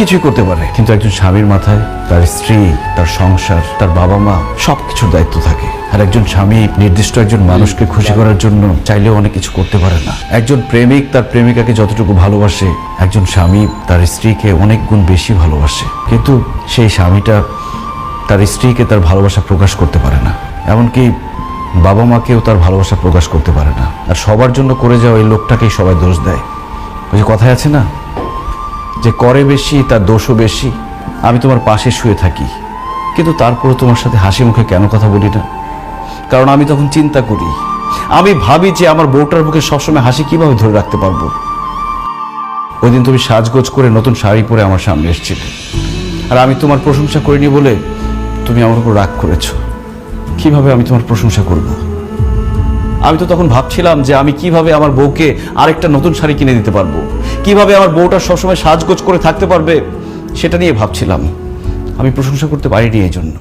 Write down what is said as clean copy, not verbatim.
কিছুই করতে পারে, কিন্তু একজন স্বামীর মাথায় তার স্ত্রী, তার সংসার, তার বাবা মা সবকিছুর দায়িত্ব থাকে। আর একজন স্বামী নির্দিষ্ট একজন মানুষকে খুশি করার জন্য চাইলেও অনেক কিছু করতে পারে না। একজন প্রেমিক তার প্রেমিকাকে যতটুকু ভালোবাসে, একজন স্বামী তার স্ত্রীকে অনেক গুণ বেশি ভালোবাসে, কিন্তু সেই স্বামীটা তার স্ত্রীকে তার ভালোবাসা প্রকাশ করতে পারে না। এমনকি বাবা মাকেও তার ভালোবাসা প্রকাশ করতে পারে না। আর সবার জন্য করে যাওয়া এই লোকটাকেই সবাই দোষ দেয়। ওই যে কথায় আছে না, যে করে বেশি তার দোষও বেশি। আমি তোমার পাশে শুয়ে থাকি, কিন্তু তারপরে তোমার সাথে হাসি মুখে কেন কথা বলি না? কারণ আমি তখন চিন্তা করি, আমি ভাবি যে আমার বউটার মুখে সবসময় হাসি কিভাবে ধরে রাখতে পারবো। ওই দিন তুমি সাজগোজ করে নতুন শাড়ি পরে আমার সামনে এসেছিলে, আর আমি তোমার প্রশংসা করিনি বলে তুমি আমার উপর রাগ করেছো। কিভাবে আমি তোমার প্রশংসা করব? আমি তো তখন ভাবছিলাম যে আমি কিভাবে আমার বউকে আরেকটা নতুন শাড়ি কিনে দিতে পারবো, কিভাবে আমার বউটা সবসময় সাজগোজ করে থাকতে পারবে, সেটা নিয়ে ভাবছিলাম। আমি প্রশংসা করতে পারিনি এই জন্য।